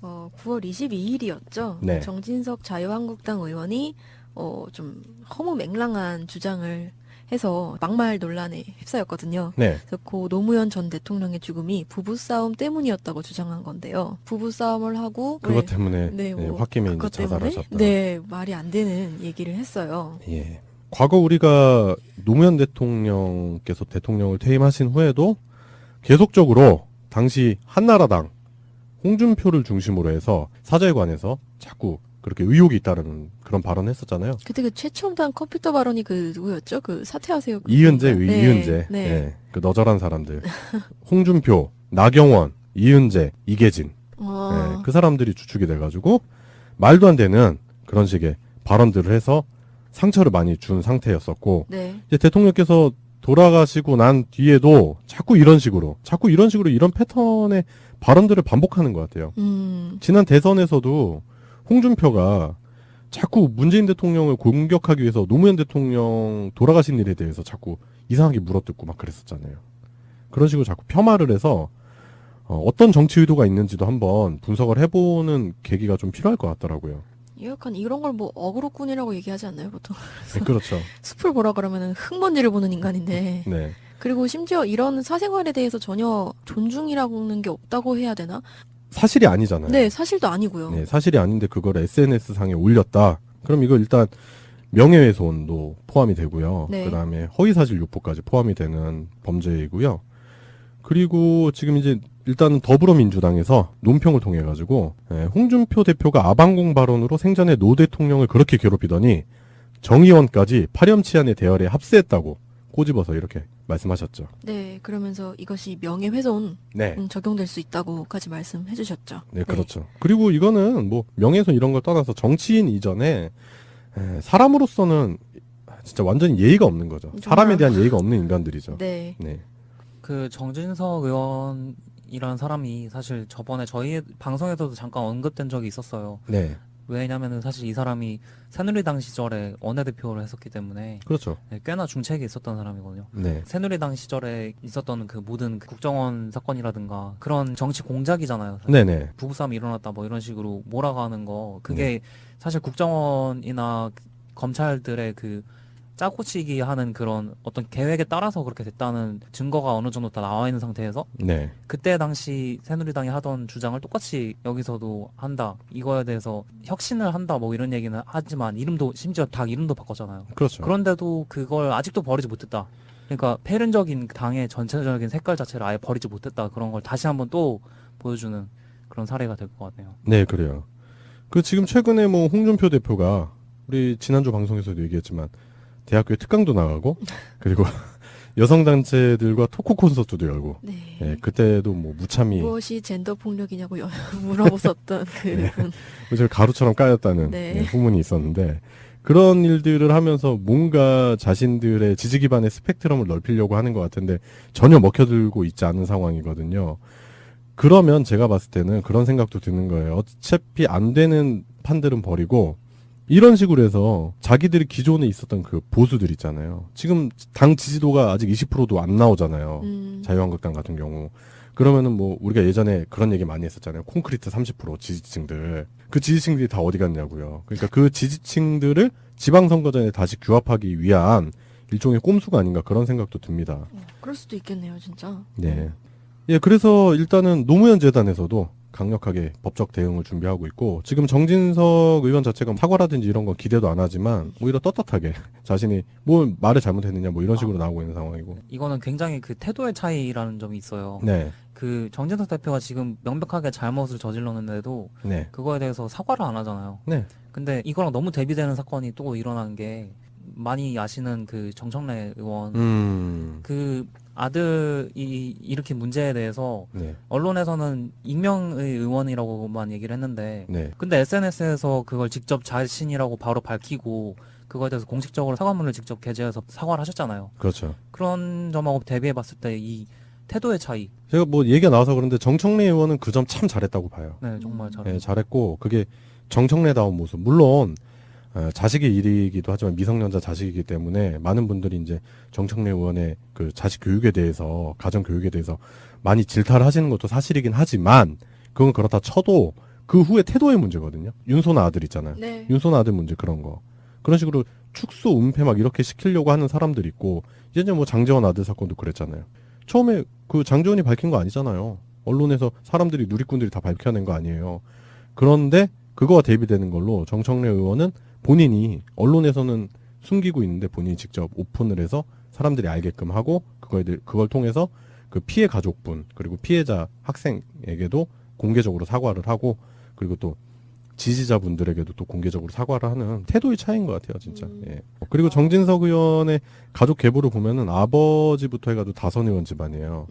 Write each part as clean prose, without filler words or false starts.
9월 22일이었죠. 네. 정진석 자유한국당 의원이 좀 허무맹랑한 주장을 해서 막말 논란에 휩싸였거든요. 네. 그래서 고 노무현 전 대통령의 죽음이 부부싸움 때문이었다고 주장한 건데요. 부부싸움을 하고 그것 때문에 네, 뭐 홧김에 이제 그것 때문에 자살하셨다. 네, 말이 안 되는 얘기를 했어요. 예. 과거 우리가 노무현 대통령께서 대통령을 퇴임하신 후에도 계속적으로 당시 한나라당 홍준표를 중심으로 해서 사저에 관해서 자꾸 그렇게 의혹이 있다는 그런 발언을 했었잖아요. 그때 그 최첨단 컴퓨터 발언이 그 누구였죠? 그 사퇴하세요. 이은재, 네. 이은재. 네. 예. 그 너절한 사람들. 홍준표, 나경원, 이은재, 이계진. 예. 그 사람들이 주축이 돼가지고 말도 안 되는 그런 식의 발언들을 해서 상처를 많이 준 상태였었고 네. 이제 대통령께서 돌아가시고 난 뒤에도 자꾸 이런 식으로 이런 패턴의 발언들을 반복하는 것 같아요. 지난 대선에서도 홍준표가 자꾸 문재인 대통령을 공격하기 위해서 노무현 대통령 돌아가신 일에 대해서 자꾸 이상하게 물어뜯고 막 그랬었잖아요. 그런 식으로 자꾸 폄하를 해서 어떤 정치 의도가 있는지도 한번 분석을 해보는 계기가 좀 필요할 것 같더라고요. 약간 이런 걸 뭐 어그로꾼이라고 얘기하지 않나요, 보통? 네, 그렇죠. 숲을 보라 그러면은 흙먼지를 보는 인간인데. 네. 그리고 심지어 이런 사생활에 대해서 전혀 존중이라는 게 없다고 해야 되나? 사실이 아니잖아요. 네, 사실도 아니고요. 네, 사실이 아닌데 그걸 SNS상에 올렸다. 그럼 이거 일단 명예훼손도 포함이 되고요. 네. 그다음에 허위사실 유포까지 포함이 되는 범죄이고요. 그리고 지금 이제 일단은 더불어민주당에서 논평을 통해 가지고 홍준표 대표가 아방공 발언으로 생전에 노 대통령을 그렇게 괴롭히더니 정 의원까지 파렴치한의 대열에 합세했다고 꼬집어서 이렇게 말씀하셨죠. 네, 그러면서 이것이 명예훼손 네. 적용될 수 있다고까지 말씀해 주셨죠. 네, 그렇죠. 그리고 이거는 뭐 명예훼손 이런 걸 떠나서 정치인 이전에 사람으로서는 진짜 완전히 예의가 없는 거죠. 사람에 대한 예의가 없는 인간들이죠. 네. 네. 그 정진석 의원이라는 사람이 사실 저번에 저희 방송에서도 잠깐 언급된 적이 있었어요. 네. 왜냐면은 사실 이 사람이 새누리당 시절에 원내대표를 했었기 때문에 그렇죠. 꽤나 중책이 있었던 사람이거든요. 네. 새누리당 시절에 있었던 그 모든 국정원 사건이라든가 그런 정치 공작이잖아요. 사실. 네네. 부부싸움이 일어났다 뭐 이런 식으로 몰아가는 거 그게 사실 국정원이나 검찰들의 그 짜고치기 하는 그런 어떤 계획에 따라서 그렇게 됐다는 증거가 어느 정도 다 나와 있는 상태에서 네. 그때 당시 새누리당이 하던 주장을 똑같이 여기서도 한다. 이거에 대해서 혁신을 한다. 뭐 이런 얘기는 하지만 이름도 심지어 당 이름도 바꿨잖아요. 그렇죠. 그런데도 그걸 아직도 버리지 못했다. 그러니까 폐륜적인 당의 전체적인 색깔 자체를 아예 버리지 못했다. 그런 걸 다시 한번 또 보여주는 그런 사례가 될 것 같네요. 네, 그래요. 그 지금 최근에 뭐 홍준표 대표가 우리 지난주 방송에서도 얘기했지만 대학교에 특강도 나가고 그리고 여성단체들과 토크 콘서트도 열고 네. 네, 그때도 뭐 무참히 무엇이 젠더 폭력이냐고 물어보셨던 그 네. 분. 저 가루처럼 까였다는 네. 네, 후문이 있었는데 그런 일들을 하면서 뭔가 자신들의 지지 기반의 스펙트럼을 넓히려고 하는 것 같은데 전혀 먹혀들고 있지 않은 상황이거든요. 그러면 제가 봤을 때는 그런 생각도 드는 거예요. 어차피 안 되는 판들은 버리고 이런 식으로 해서 자기들이 기존에 있었던 그 보수들 있잖아요. 지금 당 지지도가 아직 20%도 안 나오잖아요. 자유한국당 같은 경우. 그러면은 뭐 우리가 예전에 그런 얘기 많이 했었잖아요. 콘크리트 30% 지지층들. 그 지지층들이 다 어디 갔냐고요. 그러니까 그 지지층들을 지방선거전에 다시 규합하기 위한 일종의 꼼수가 아닌가 그런 생각도 듭니다. 그럴 수도 있겠네요, 진짜. 네. 예, 그래서 일단은 노무현 재단에서도 강력하게 법적 대응을 준비하고 있고 지금 정진석 의원 자체가 사과라든지 이런 건 기대도 안 하지만 오히려 떳떳하게 자신이 뭐 말을 잘못했느냐 뭐 이런 식으로 나오고 있는 상황이고. 이거는 굉장히 그 태도의 차이라는 점이 있어요. 네. 그 정진석 대표가 지금 명백하게 잘못을 저질렀는데도 네. 그거에 대해서 사과를 안 하잖아요. 네. 근데 이거랑 너무 대비되는 사건이 또 일어난 게 많이 아시는 그 정청래 의원 그 아들이 일으킨 문제에 대해서 네. 언론에서는 익명의 의원이라고만 얘기를 했는데 네. 근데 SNS에서 그걸 직접 자신이라고 바로 밝히고 그거에 대해서 공식적으로 사과문을 직접 게재해서 사과를 하셨잖아요. 그렇죠. 그런 점하고 대비해 봤을 때 이 태도의 차이. 제가 뭐 얘기가 나와서 그런데 정청래 의원은 그 점 참 잘했다고 봐요. 네, 정말 네, 잘했고 그게 정청래다운 모습. 물론 자식의 일이기도 하지만 미성년자 자식이기 때문에 많은 분들이 이제 정청래 의원의 그 자식 교육에 대해서 가정 교육에 대해서 많이 질타를 하시는 것도 사실이긴 하지만 그건 그렇다 쳐도 그 후에 태도의 문제거든요. 윤소나 아들 있잖아요. 네. 윤소나 아들 문제 그런 거. 그런 식으로 축소, 은폐 막 이렇게 시키려고 하는 사람들 있고 이제 뭐 장재원 아들 사건도 그랬잖아요. 처음에 그 장재원이 밝힌 거 아니잖아요. 언론에서 사람들이 누리꾼들이 다 밝혀낸 거 아니에요. 그런데 그거와 대비되는 걸로 정청래 의원은 본인이 언론에서는 숨기고 있는데 본인이 직접 오픈을 해서 사람들이 알게끔 하고 그걸 통해서 그 피해 가족분 그리고 피해자 학생에게도 공개적으로 사과를 하고 그리고 또 지지자분들에게도 또 공개적으로 사과를 하는 태도의 차이인 것 같아요, 진짜. 예. 그리고 정진석 의원의 가족 계보를 보면은 아버지부터 해가지고 다선 의원 집안이에요.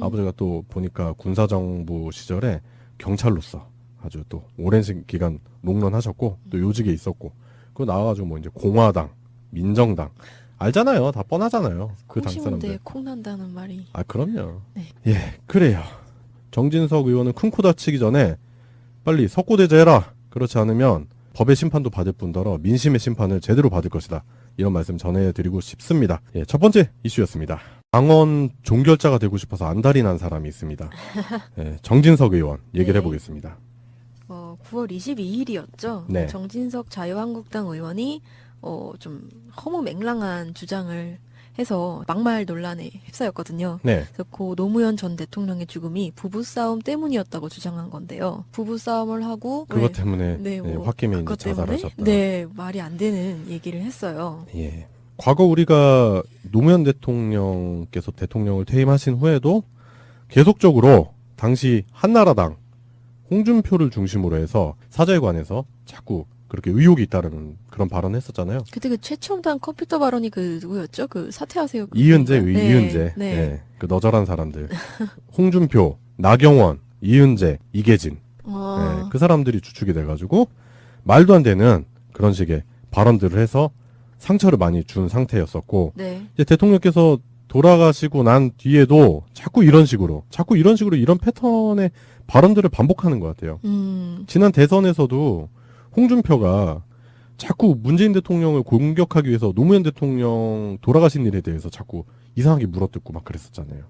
아버지가 또 보니까 군사정부 시절에 경찰로서 아주 또 오랜 기간 롱런하셨고 또 요직에 있었고 그거 나와가지고 뭐 이제 공화당, 민정당 알잖아요, 다 뻔하잖아요. 그 당 사람들. 콩심인데 콩 난다는 말이. 아 그럼요. 네. 예, 그래요. 정진석 의원은 큰 코 다치기 전에 빨리 석고대죄해라. 그렇지 않으면 법의 심판도 받을 뿐더러 민심의 심판을 제대로 받을 것이다. 이런 말씀 전해드리고 싶습니다. 예, 첫 번째 이슈였습니다. 강원 종결자가 되고 싶어서 안달이 난 사람이 있습니다. 예, 정진석 의원 얘기를 네. 해보겠습니다. 9월 22일이었죠. 네. 정진석 자유한국당 의원이 좀 허무맹랑한 주장을 해서 막말 논란에 휩싸였거든요. 네, 그래서 고 노무현 전 대통령의 죽음이 부부싸움 때문이었다고 주장한 건데요. 부부싸움을 하고 그것 때문에 네, 예, 뭐 홧김에 이제 그것 때문에 자살하셨다. 네, 말이 안 되는 얘기를 했어요. 예. 과거 우리가 노무현 대통령께서 대통령을 퇴임하신 후에도 계속적으로 당시 한나라당 홍준표를 중심으로 해서 사저에관해서 자꾸 그렇게 의혹이 있다는 그런 발언을 했었잖아요. 그때 그 최첨단 컴퓨터 발언이 그 누구였죠? 그 사퇴하세요. 이은재, 네, 이은재. 네. 예, 그 너절한 사람들. 홍준표, 나경원, 이은재, 이계진. 어, 예, 그 사람들이 주축이 돼가지고 말도 안 되는 그런 식의 발언들을 해서 상처를 많이 준 상태였었고 네. 이제 대통령께서 돌아가시고 난 뒤에도 자꾸 이런 식으로 이런 패턴의 발언들을 반복하는 것 같아요. 지난 대선에서도 홍준표가 자꾸 문재인 대통령을 공격하기 위해서 노무현 대통령 돌아가신 일에 대해서 자꾸 이상하게 물어뜯고 막 그랬었잖아요.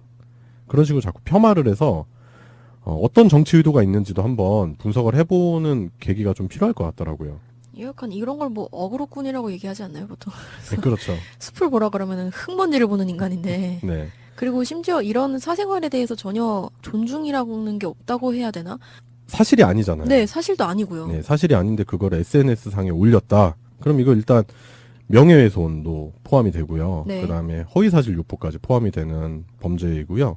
그런 식으로 자꾸 펴말을 해서 어떤 정치 의도가 있는지도 한번 분석을 해보는 계기가 좀 필요할 것 같더라고요. 약간 이런 걸 뭐 어그로꾼이라고 얘기하지 않나요, 보통? 네, 그렇죠. 숲을 보라 그러면은 흙먼지를 보는 인간인데. 네. 그리고 심지어 이런 사생활에 대해서 전혀 존중이라는 게 없다고 해야 되나? 사실이 아니잖아요. 네, 사실도 아니고요. 네, 사실이 아닌데 그걸 SNS 상에 올렸다. 그럼 이거 일단 명예훼손도 포함이 되고요. 네. 그다음에 허위사실 유포까지 포함이 되는 범죄이고요.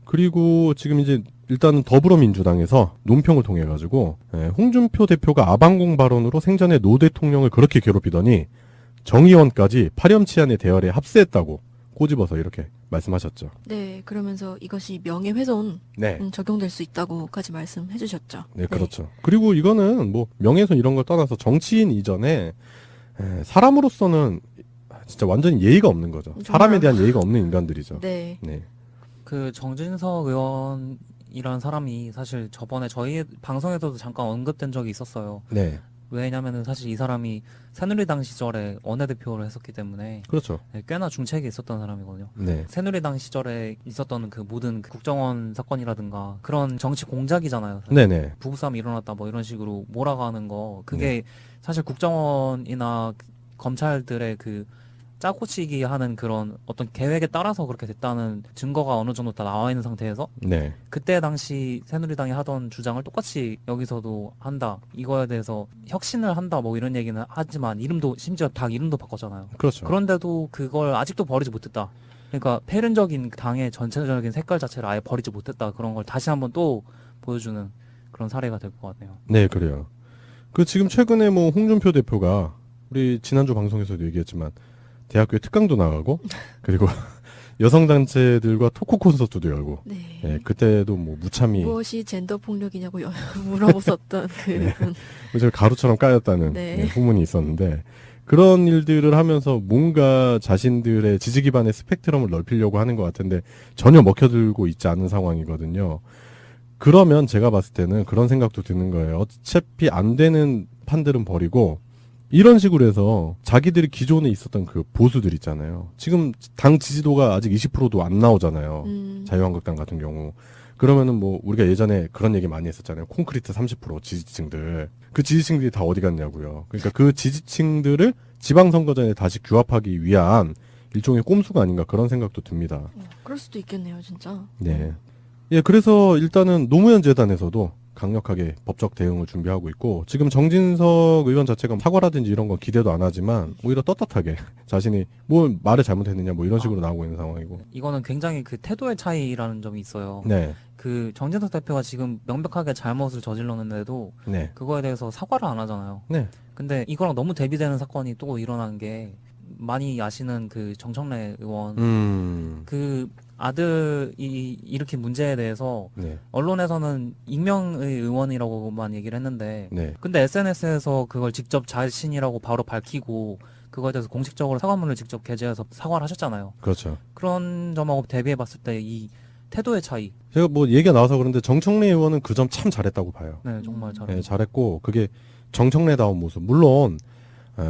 그리고 지금 이제 일단은 더불어민주당에서 논평을 통해 가지고 홍준표 대표가 아방공 발언으로 생전에 노 대통령을 그렇게 괴롭히더니 정 의원까지 파렴치한의 대열에 합세했다고 꼬집어서 이렇게 말씀하셨죠. 네, 그러면서 이것이 명예훼손 네. 적용될 수 있다고까지 말씀해 주셨죠. 네, 그렇죠. 그리고 이거는 뭐 명예훼손 이런 걸 떠나서 정치인 이전에 사람으로서는 진짜 완전히 예의가 없는 거죠. 정말. 사람에 대한 예의가 없는 인간들이죠. 네. 네. 그 정진석 의원이라는 사람이 사실 저번에 저희 방송에서도 잠깐 언급된 적이 있었어요. 네. 왜냐면은 사실 이 사람이 새누리당 시절에 원내대표를 했었기 때문에 그렇죠. 꽤나 중책이 있었던 사람이거든요. 네. 새누리당 시절에 있었던 그 모든 그 국정원 사건이라든가 그런 정치 공작이잖아요. 사실. 네네. 부부싸움이 일어났다 뭐 이런 식으로 몰아가는 거 그게 사실 국정원이나 검찰들의 그 짜고치기 하는 그런 어떤 계획에 따라서 그렇게 됐다는 증거가 어느 정도 다 나와 있는 상태에서 네. 그때 당시 새누리당이 하던 주장을 똑같이 여기서도 한다. 이거에 대해서 혁신을 한다 뭐 이런 얘기는 하지만 이름도 심지어 당 이름도 바꿨잖아요. 그렇죠. 그런데도 그걸 아직도 버리지 못했다. 그러니까 폐륜적인 당의 전체적인 색깔 자체를 아예 버리지 못했다. 그런 걸 다시 한번 또 보여주는 그런 사례가 될 것 같네요. 네, 그래요. 그 지금 최근에 뭐 홍준표 대표가 우리 지난주 방송에서도 얘기했지만 대학교에 특강도 나가고 그리고 여성단체들과 토크 콘서트도 열고 네. 예, 그때도 뭐 무참히 무엇이 젠더 폭력이냐고 물어보셨던 그분. 저 가루처럼 까였다는 네. 예, 후문이 있었는데 그런 일들을 하면서 뭔가 자신들의 지지 기반의 스펙트럼을 넓히려고 하는 것 같은데 전혀 먹혀들고 있지 않은 상황이거든요. 그러면 제가 봤을 때는 그런 생각도 드는 거예요. 어차피 안 되는 판들은 버리고 이런 식으로 해서 자기들이 기존에 있었던 그 보수들 있잖아요. 지금 당 지지도가 아직 20%도 안 나오잖아요. 자유한국당 같은 경우. 그러면은 뭐 우리가 예전에 그런 얘기 많이 했었잖아요. 콘크리트 30% 지지층들. 그 지지층들이 다 어디 갔냐고요. 그러니까 그 지지층들을 지방선거전에 다시 규합하기 위한 일종의 꼼수가 아닌가 그런 생각도 듭니다. 그럴 수도 있겠네요, 진짜. 네. 예, 그래서 일단은 노무현 재단에서도 강력하게 법적 대응을 준비하고 있고 지금 정진석 의원 자체가 사과라든지 이런 건 기대도 안 하지만 오히려 떳떳하게 자신이 뭐 말을 잘못했느냐 뭐 이런 식으로 나오고 있는 상황이고. 이거는 굉장히 그 태도의 차이라는 점이 있어요. 네. 그 정진석 대표가 지금 명백하게 잘못을 저질렀는데도 네. 그거에 대해서 사과를 안 하잖아요. 네. 근데 이거랑 너무 대비되는 사건이 또 일어난 게 많이 아시는 그 정청래 의원 그 아들이 일으킨 문제에 대해서 네. 언론에서는 익명의 의원이라고만 얘기를 했는데 네. 근데 SNS에서 그걸 직접 자신이라고 바로 밝히고 그거에 대해서 공식적으로 사과문을 직접 게재해서 사과를 하셨잖아요. 그렇죠. 그런 점하고 대비해 봤을 때 이 태도의 차이. 제가 뭐 얘기가 나와서 그런데 정청래 의원은 그 점 참 잘했다고 봐요. 네, 정말 네, 잘했고 그게 정청래다운 모습. 물론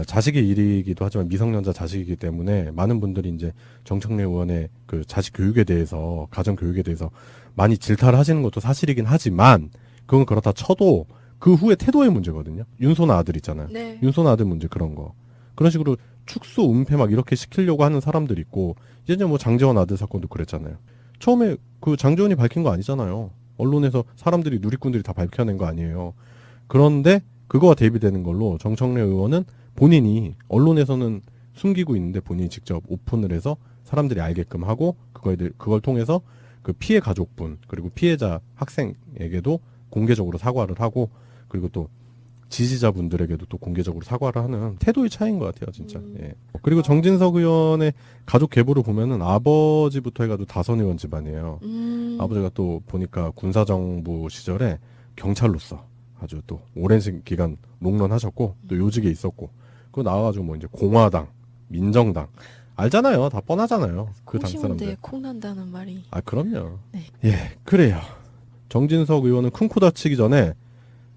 자식의 일이기도 하지만 미성년자 자식이기 때문에 많은 분들이 이제 정청래 의원의 그 자식 교육에 대해서 가정 교육에 대해서 많이 질타를 하시는 것도 사실이긴 하지만 그건 그렇다 쳐도 그 후에 태도의 문제거든요. 윤소나 아들 있잖아요. 네. 윤소나 아들 문제 그런 거. 그런 식으로 축소 은폐 막 이렇게 시키려고 하는 사람들이 있고 이제 뭐 장재원 아들 사건도 그랬잖아요. 처음에 그 장재원이 밝힌 거 아니잖아요. 언론에서 사람들이 누리꾼들이 다 밝혀낸 거 아니에요. 그런데 그거와 대비되는 걸로 정청래 의원은 본인이 언론에서는 숨기고 있는데 본인이 직접 오픈을 해서 사람들이 알게끔 하고 그걸 통해서 그 피해 가족분 그리고 피해자 학생에게도 공개적으로 사과를 하고 그리고 또 지지자분들에게도 또 공개적으로 사과를 하는 태도의 차이인 것 같아요, 진짜. 예. 그리고 정진석 의원의 가족 계보를 보면은 아버지부터 해가지고 다선 의원 집안이에요. 아버지가 또 보니까 군사정부 시절에 경찰로서 아주 또 오랜 기간 농런하셨고 또 요직에 있었고 그거 나와가지고 뭐 이제 공화당, 민정당 알잖아요, 다 뻔하잖아요. 그 당 사람들. 콩심인데 콩 난다는 말이. 아 그럼요. 네. 예, 그래요. 정진석 의원은 큰 코 다치기 전에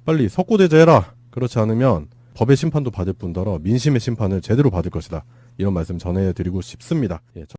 빨리 석고대죄해라. 그렇지 않으면 법의 심판도 받을 뿐더러 민심의 심판을 제대로 받을 것이다. 이런 말씀 전해드리고 싶습니다. 예,